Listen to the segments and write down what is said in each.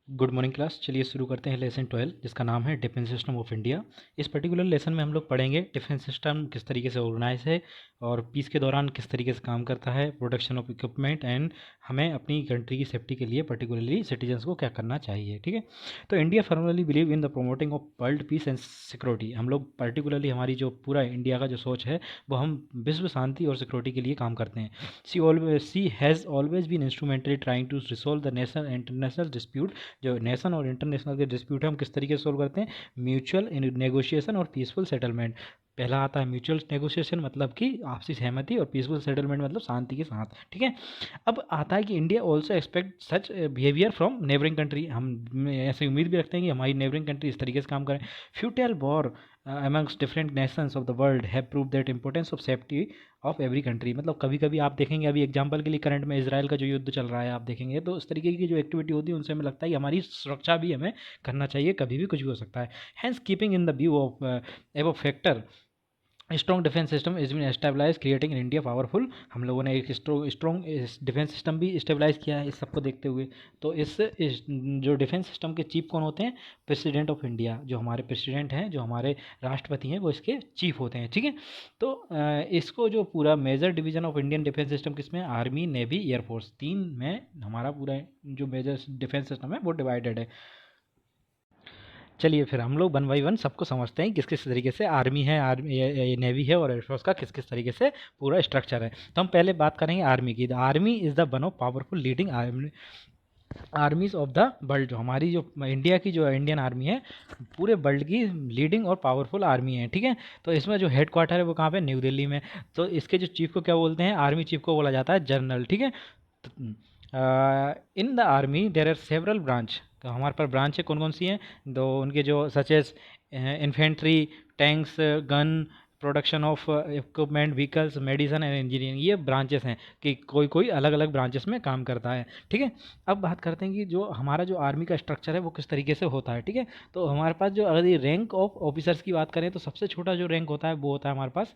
Good morning class. चलिए शुरू करते हैं लेसन 12 जिसका नाम है डिफेंस सिस्टम ऑफ इंडिया। इस पर्टिकुलर लेसन में हम लोग पढ़ेंगे डिफेंस सिस्टम किस तरीके से ऑर्गेनाइज है और पीस के दौरान किस तरीके से काम करता है, प्रोडक्शन ऑफ इक्विपमेंट एंड हमें अपनी कंट्री की सेफ्टी के लिए पर्टिकुलरली सिटीजन्स को क्या करना चाहिए। ठीक है, तो India formally believe in the promoting of world peace and security. हम लोग पर्टिकुलरली हमारी जो पूरा इंडिया का जो सोच है वो हम विश्व शांति और सिक्योरिटी के लिए काम करते हैं। She has always been instrumentally trying to resolve the national international dispute. जो नेशन और इंटरनेशनल के डिस्प्यूट है हम किस तरीके से सोल्व करते हैं, म्यूचुअल नेगोशिएशन और पीसफुल सेटलमेंट। पहला आता है म्यूचुअल नेगोशिएशन मतलब कि आपसी सहमति, और पीसफुल सेटलमेंट मतलब शांति के साथ। ठीक है, अब आता है कि India also expect such behaviour from neighbouring country. हम ऐसे उम्मीद भी रखते हैं कि हमारी नेबरिंग कंट्री इस तरीके से काम करें। Foetal war amongst different nations of the world have proved that importance of safety of every country. मतलब कभी कभी आप देखेंगे, अभी एग्जांपल के लिए करंट में इसराइल का जो युद्ध चल रहा है आप देखेंगे, तो इस तरीके की जो एक्टिविटी होती है उनसे हमें लगता है कि हमारी सुरक्षा भी हमें करना चाहिए, कभी भी कुछ भी हो सकता है। Hence keeping in the view of above factor strong defence system is been established creating in India powerful. हम लोगों ने एक स्ट्रॉन्ग डिफेंस सिस्टम भी स्टेबलाइज किया है इस सबको देखते हुए। तो इस जो डिफेंस सिस्टम के चीफ कौन होते हैं, प्रेसिडेंट ऑफ इंडिया। जो हमारे प्रेसिडेंट हैं, जो हमारे राष्ट्रपति हैं, वो इसके चीफ होते हैं। ठीक है, तो इसको जो पूरा major division of Indian defence system किसमें, आर्मी, नेवी, एयरफोर्स, तीन में हमारा पूरा जो मेजर डिफेंस सिस्टम है वो डिवाइडेड है। चलिए फिर हम लोग वन बाई वन सबको समझते हैं किस किस तरीके से आर्मी है, आर्मी नेवी है, और एयरफोर्स का किस किस तरीके से पूरा स्ट्रक्चर है। तो हम पहले बात करेंगे आर्मी की। The army is the one of powerful leading आर्मीज of the world. जो हमारी जो इंडिया की जो इंडियन आर्मी है पूरे वर्ल्ड की लीडिंग और पावरफुल आर्मी है। ठीक है, तो इसमें जो हेड क्वार्टर है वो कहाँ पे, न्यू दिल्ली में। तो इसके जो चीफ को क्या बोलते हैं, आर्मी चीफ को बोला जाता है जनरल। ठीक है, in the army there are several branch. तो हमारे पास ब्रांच है कौन कौन सी हैं, तो उनके जो such as infantry, tanks, gun, production of equipment, vehicles, medicine and engineering, ये ब्रांचेस हैं कि कोई कोई अलग अलग ब्रांचेस में काम करता है। ठीक है, अब बात करते हैं कि जो हमारा जो आर्मी का स्ट्रक्चर है वो किस तरीके से होता है। ठीक है, तो हमारे पास जो अगर रैंक ऑफ ऑफिसर्स की बात करें तो सबसे छोटा जो रैंक होता है वो होता है हमारे पास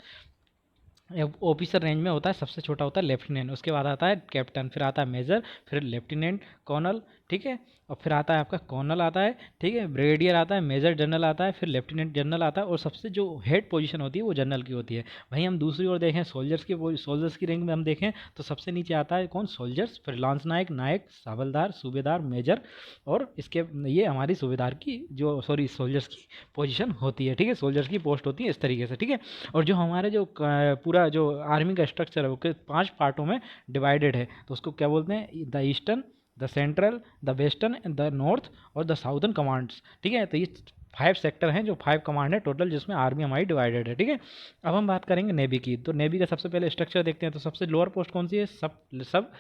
ऑफिसर रेंज में होता है, सबसे छोटा होता है लेफ्टिनेंट, उसके बाद आता है कैप्टन, फिर आता है मेजर, फिर लेफ्टिनेंट, कर्नल। ठीक है, और फिर आता है आपका कर्नल आता है। ठीक है, ब्रिगेडियर आता है, मेजर जनरल आता है, फिर लेफ्टिनेंट जनरल आता है, और सबसे जो हेड पोजीशन होती है वो जनरल की होती है। वहीं हम दूसरी ओर देखें सोल्जर्स की रैंक में हम देखें तो सबसे नीचे आता है कौन, सोल्जर्स, फिर लांस नायक, नायक, सावलदार, सूबेदार, मेजर, और इसके ये हमारी सूबेदार की जो सोल्जर्स की पोजीशन होती है। ठीक है, सोल्जर्स की पोस्ट होती है इस तरीके से। ठीक है, और जो हमारे जो पूरा जो आर्मी का स्ट्रक्चर है वो 5 पार्टों में डिवाइडेड है। तो उसको क्या बोलते हैं, the eastern, the central, the western, the north और द साउदर्न कमांड्स। ठीक है, तो ये 5 सेक्टर हैं, जो 5 कमांड है टोटल, जिसमें आर्मी हमारी डिवाइडेड है। ठीक है, अब हम बात करेंगे नेवी की। तो नेवी का सबसे पहले स्ट्रक्चर देखते हैं। तो सबसे लोअर पोस्ट कौन सी है, सब सब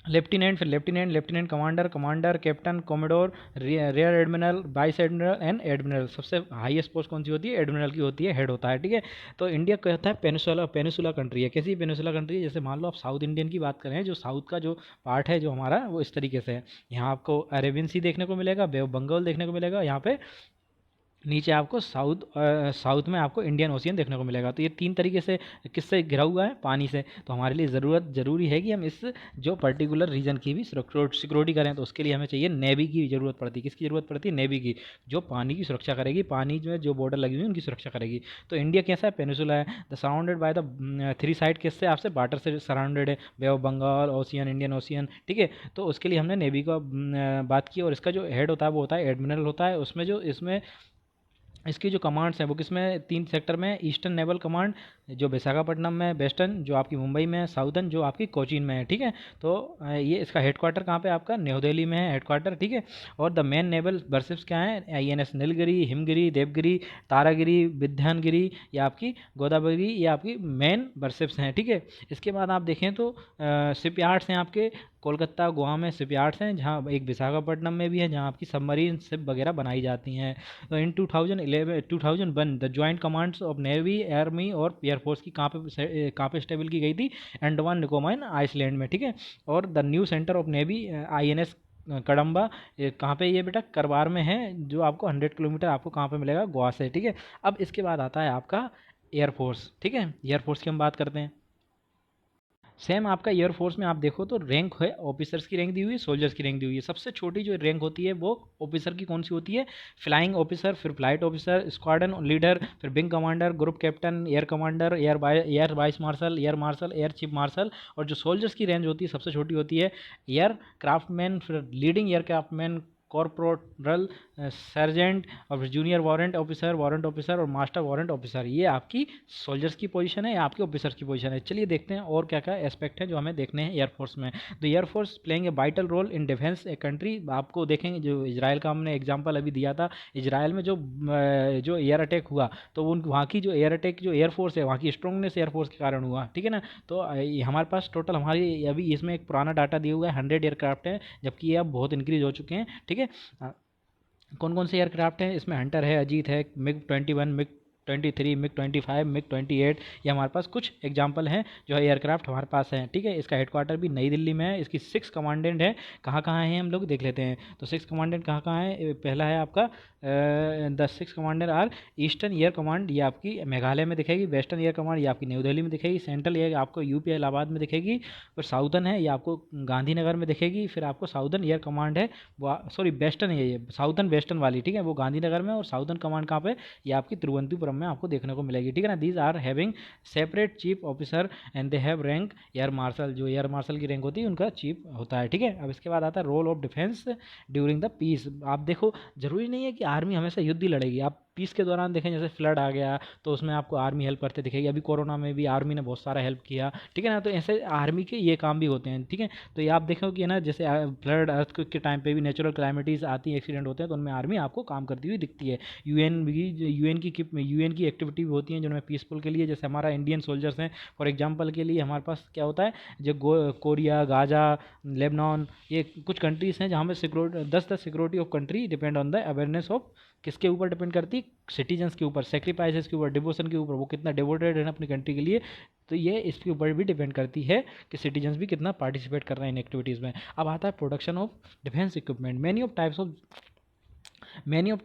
लेफ्टिनेंट, फिर lieutenant, lieutenant commander, commander, captain, commodore, rear admiral, vice admiral and admiral. सबसे हाईएस्ट पोस्ट कौन सी होती है, एडमिरल की होती है, हेड होता है। ठीक है, तो इंडिया कहता है पेनिसुला कंट्री है। कैसी पेनिसुला कंट्री है, जैसे मान लो आप साउथ इंडियन की बात करें, जो साउथ का जो पार्ट है जो हमारा, वो इस तरीके से है। यहाँ आपको अरेबियन सी देखने को मिलेगा, बे ऑफ बंगाल देखने को मिलेगा, यहाँ पे नीचे आपको साउथ में आपको इंडियन ओशियन देखने को मिलेगा। तो ये 3 तरीके से किससे घिरा हुआ है, पानी से। तो हमारे लिए ज़रूरी है कि हम इस जो पर्टिकुलर रीजन की भी सिक्योरिटी करें, तो उसके लिए हमें चाहिए नेवी की ज़रूरत पड़ती है। किसकी ज़रूरत पड़ती है, नेवी की, जो पानी की सुरक्षा करेगी, पानी में जो बॉर्डर लगी हुई है उनकी सुरक्षा करेगी। तो इंडिया कैसा है, पेनिसुला है, the surrounded by the 3 side किससे, आपसे वाटर से सराउंडेड है, Bay of Bengal, ocean, Indian Ocean. ठीक है, तो उसके लिए हमने नेवी का बात की, और इसका जो हेड होता है वो होता है एडमिरल होता है। उसमें जो इसमें इसकी जो कमांड्स हैं वो किसमें, 3 सेक्टर में, ईस्टर्न नेवल कमांड जो विशाखापट्टनम में, वेस्टर्न जो आपकी मुंबई में है, साउदर्न जो आपकी कोचीन में है। ठीक है, तो ये इसका हेडक्वार्टर कहाँ पे आपका, न्यू दिल्ली में है हेडक्वार्टर। ठीक है, और द मेन नेवल वर्शिप्स क्या हैं, INS नीलगिरी, हिमगिरी, देवगिरी, तारागिरी, विद्यानगिरी, ये आपकी गोदावरी, ये आपकी मेन वर्शिप्स हैं। ठीक है, इसके बाद आप देखें तो शिप यार्ड्स हैं आपके कोलकाता, गोवा में शिप यार्ड्स हैं, जहाँ एक विशाखापट्टनम में भी है, जहाँ आपकी सबमरीन शिप वगैरह बनाई जाती हैं। तो इन 2001 the joint commands of navy, army और एयरफोर्स की कहाँ पे स्टेबल की गई थी, अंडमान निकोबार आइसलैंड में। ठीक है, और the new centre of navy, INS कड़म्बा, कहाँ पे ये बेटा, करवार में है, जो आपको 100 किलोमीटर आपको कहाँ पे मिलेगा, गोवा से। ठीक है, अब इसके बाद आता है आपका एयरफोर्स। ठीक है, एयरफोर्स की हम बात करते हैं। सेम आपका एयरफोर्स में आप देखो तो रैंक है, ऑफिसर्स की रैंक दी हुई है, सोल्जर्स की रैंक दी हुई है। सबसे छोटी जो रैंक होती है वो ऑफिसर की कौन सी होती है? फ्लाइंग ऑफिसर, फिर फ्लाइट ऑफिसर, स्क्वाड्रन लीडर, फिर wing commander, group captain, air commander, air vice marshal, air chief marshal. और जो सोल्जर्स की रेंज होती है सबसे छोटी होती है एयर क्राफ्टमैन, फिर leading air craftsman, corporal, sergeant, और फिर जूनियर वारंट ऑफिसर और मास्टर वारंट ऑफिसर। ये आपकी सोल्जर्स की पोजीशन है, या आपके ऑफिसर्स की पोजीशन है। चलिए देखते हैं और क्या क्या एस्पेक्ट है जो हमें देखने हैं एयरफोर्स में। तो air force playing a vital role in defence a country. आपको देखेंगे जो इजराइल का हमने एग्जाम्पल अभी दिया था, इजराइल में जो एयर अटैक हुआ तो उन वहाँ की जो एयर अटैक जो एयरफोर्स है वहाँ की स्ट्रॉन्गनेस एयरफोर्स के कारण हुआ, ठीक है ना। तो हमारे पास टोटल हमारी अभी इसमें एक पुराना डाटा दिया हुआ है 100 एयरक्राफ्ट है, जबकि ये अब बहुत इंक्रीज हो चुके हैं, ठीक है। कौन कौन से एयरक्राफ्ट हैं इसमें? हंटर है, अजीत है, मिग 21, मिग 23, मिग 25, मिग 28। ये हमारे पास कुछ एग्जाम्पल हैं जो है एयरक्राफ्ट हमारे पास हैं, ठीक है। इसका हेडक्वार्टर भी नई दिल्ली में है। इसकी 6 कमांडेंट है। कहाँ कहाँ हैं हम लोग देख लेते हैं। तो 6 कमांडेंट कहाँ कहाँ है? पहला है आपका the 6 commander are eastern air command, ये आपकी मेघालय में दिखेगी। वेस्टर्न एयर कमांड ये आपकी न्यू दिल्ली में दिखेगी। सेंट्रल एयर आपको यूपी इलाहाबाद में दिखेगी। फिर साउदर्न है ये आपको गांधीनगर में दिखेगी। फिर आपको साउदर्न एयर कमांड है वो, सॉरी वेस्टर्न है ये, साउदर्न वेस्टर्न वाली, ठीक है, वो गांधीनगर में। और साउदर्न कमांड कहाँ पे? ये आपकी तिरुवनंतपुरम में आपको देखने को मिलेगी, ठीक है ना। These are having separate chief officer and they have rank air marshal. जो एयर मार्शल की रैंक होती है उनका चीफ होता है, ठीक है। अब इसके बाद आता है role of defence during the peace. आप देखो जरूरी नहीं है कि आर्मी हमेशा युद्ध ही लड़ेगी। आप पीस के दौरान देखें, जैसे फ्लड आ गया तो उसमें आपको आर्मी हेल्प करते दिखेगी। अभी कोरोना में भी आर्मी ने बहुत सारा हेल्प किया, ठीक है ना। तो ऐसे आर्मी के ये काम भी होते हैं, ठीक है। तो ये आप देखो कि ना, जैसे फ्लड अर्थक्वेक के टाइम पे भी नेचुरल क्लाइमिटीज़ आती हैं, एक्सीडेंट होते हैं, तो उनमें आर्मी आपको काम करती हुई दिखती है। यूएन की एक्टिविटी भी होती हैं जिनमें पीसफुल के लिए, जैसे हमारा इंडियन सोल्जर्स हैं फॉर एग्जांपल के लिए, हमारे पास क्या होता है, जो कोरिया, गाजा, लेबनान, ये कुछ कंट्रीज़ हैं जहाँ में security, the security of country depend on the awareness of, किसके ऊपर डिपेंड करती है? सिटीजन्स के ऊपर, सेक्रीफाइसेस के ऊपर, डिवोशन के ऊपर, वो कितना डिवोटेड है अपनी कंट्री के लिए। तो ये इसके ऊपर भी डिपेंड करती है कि सिटीजन्स भी कितना पार्टिसिपेट कर रहे हैं इन एक्टिविटीज़ में। अब आता है production of defence equipment. Many of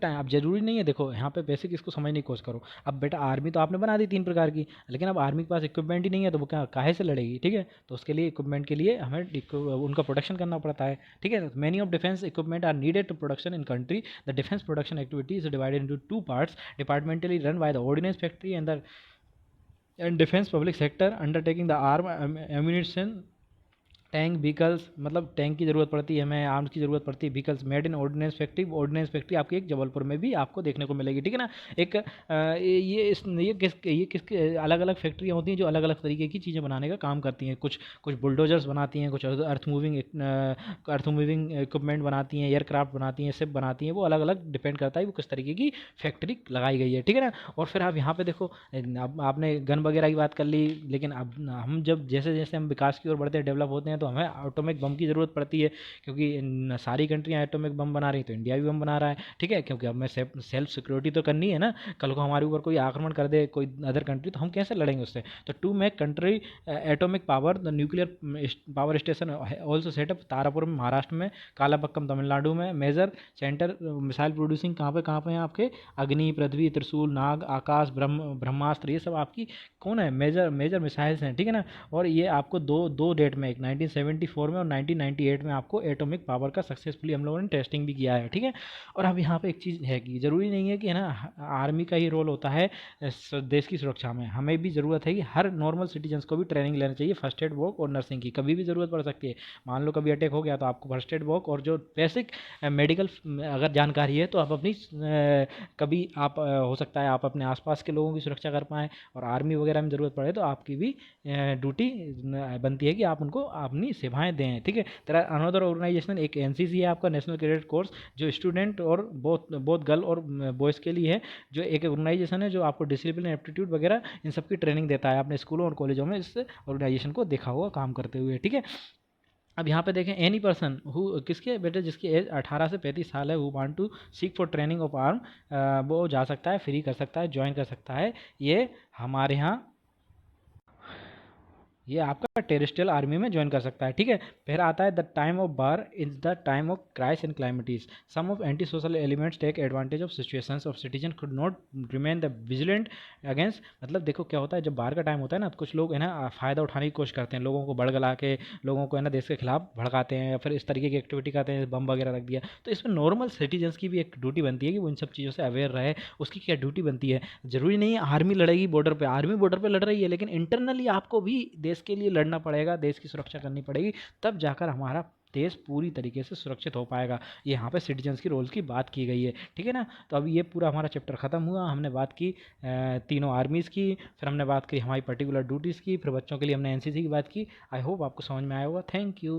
time, अब जरूरी नहीं है, देखो यहाँ पे बेसिक इसको समझने की कोशिश करो। अब बेटा आर्मी तो आपने बना दी 3 प्रकार की, लेकिन अब आर्मी के पास इक्विपमेंट ही नहीं है तो वो क्या काहे से लड़ेगी, ठीक है। तो उसके लिए इक्विपमेंट के लिए हमें उनका प्रोडक्शन करना पड़ता है, ठीक है। Many of defence equipment are needed to production in country. The defence production activity is divided into 2 parts, departmentally run by the ordnance factory and defence public sector undertaking the arm ammunition. Tank vehicles, मतलब tank की ज़रूरत पड़ती है हमें, arms की ज़रूरत पड़ती है, vehicles made in ordnance factory आपकी एक जबलपुर में भी आपको देखने को मिलेगी, ठीक है ना। एक ये किसके अलग अलग फैक्ट्रियाँ होती हैं जो अलग अलग तरीके की चीज़ें बनाने का काम करती हैं। कुछ कुछ बुलडोजर्स बनाती हैं, कुछ अर्थ मूविंग इक्विपमेंट बनाती हैं, एयरक्राफ्ट बनाती हैं, शिप बनाती हैं। वो अलग अलग डिपेंड करता है वो किस तरीके की फैक्ट्री लगाई गई है, ठीक है ना। और फिर आप यहाँ पे देखो, अब आपने गन वगैरह की बात कर ली, लेकिन अब हम जब जैसे जैसे हम विकास की ओर बढ़ते हैं, डेवलप होते हैं, तो हमें एटॉमिक बम की ज़रूरत पड़ती है, क्योंकि सारी कंट्रियाँ एटॉमिक बम बना रही हैं तो इंडिया भी बम बना रहा है, ठीक है। क्योंकि हमें सेल्फ सिक्योरिटी तो करनी है ना। कल को हमारे ऊपर कोई आक्रमण कर दे कोई अदर कंट्री, तो हम कैसे लड़ेंगे उससे। तो to make country atomic power, the nuclear power station also setup Tarapur में महाराष्ट्र में, कालापक्कम तमिलनाडु में, मेजर सेंटर मिसाइल प्रोड्यूसिंग कहाँ पे हैं आपके? अग्नि, पृथ्वी, त्रिशूल, नाग, आकाश, ब्रह्मास्त्र, ये सब आपकी कौन है? मेजर मिसाइल्स हैं, ठीक है ना। और ये आपको दो डेट में, एक 1974 में और 1998 में आपको एटॉमिक पावर का सक्सेसफुली हम लोगों ने टेस्टिंग भी किया है, ठीक है। और अब यहाँ पे एक चीज़ है कि ज़रूरी नहीं है कि है ना आर्मी का ही रोल होता है देश की सुरक्षा में। हमें भी ज़रूरत है कि हर नॉर्मल सिटीजन्स को भी ट्रेनिंग लेना चाहिए फर्स्ट एड वर्क और नर्सिंग की। कभी भी ज़रूरत पड़ सकती है, मान लो कभी अटैक हो गया तो आपको फर्स्ट एड वर्क और जो बेसिक मेडिकल अगर जानकारी है तो आप अपनी कभी आप हो सकता है आप अपने आसपास के लोगों की सुरक्षा कर पाएँ। और आर्मी वगैरह में ज़रूरत पड़े तो आपकी भी ड्यूटी बनती है कि आप उनको अपनी सेवाएं दें, ठीक है। तेरा अनदर ऑर्गेनाइजेशन एक एनसीसी है आपका, नेशनल कैडेट कोर्स, जो स्टूडेंट और बोथ गर्ल और बॉयज़ के लिए है, जो एक ऑर्गेनाइजेशन है जो आपको डिसिप्लिन, एप्टीट्यूड वगैरह इन सब की ट्रेनिंग देता है। आपने स्कूलों और कॉलेजों में इस ऑर्गेनाइजेशन को देखा होगा काम करते हुए, ठीक है। अब यहाँ पे देखें, एनी पर्सन हु, किसके बेटे जिसकी एज 18 से 35 साल है, who want to seek for training of arm, वो जा सकता है, फ्री कर सकता है, ज्वाइन कर सकता है। ये हमारे यहाँ ये आपका टेरेस्ट्रियल आर्मी में ज्वाइन कर सकता है, ठीक है। फिर आता है the time of war is the time of crisis and calamities, some of anti social elements take advantage of situations of citizen could not remain the vigilant against. मतलब देखो क्या होता है, जब बाहर का टाइम होता है ना, तो कुछ लोग है ना फ़ायदा उठाने की कोशिश करते हैं, लोगों को बड़गला के, लोगों को है ना देश के खिलाफ भड़काते हैं, या फिर इस तरीके की एक्टिविटी करते हैं, बम वगैरह रख दिया। तो इसमें नॉर्मल सिटीजन्स की भी एक ड्यूटी बनती है कि वो इन सब चीज़ों से अवेयर रहे। उसकी क्या ड्यूटी बनती है, ज़रूरी नहीं है आर्मी लड़ेगी बॉर्डर पे, आर्मी बॉर्डर पे लड़ रही है, लेकिन इंटरनली आपको भी देश के लिए लड़ना पड़ेगा, देश की सुरक्षा करनी पड़ेगी, तब जाकर हमारा देश पूरी तरीके से सुरक्षित हो पाएगा। ये यहाँ पे सिटीजन्स की रोल्स की बात की गई है, ठीक है ना। तो अभी ये पूरा हमारा चैप्टर ख़त्म हुआ, हमने बात की तीनों आर्मीज़ की, फिर हमने बात की हमारी पर्टिकुलर ड्यूटीज़ की, फिर बच्चों के लिए हमने एनसीसी की बात की। आई होप आपको समझ में आया होगा। Thank you.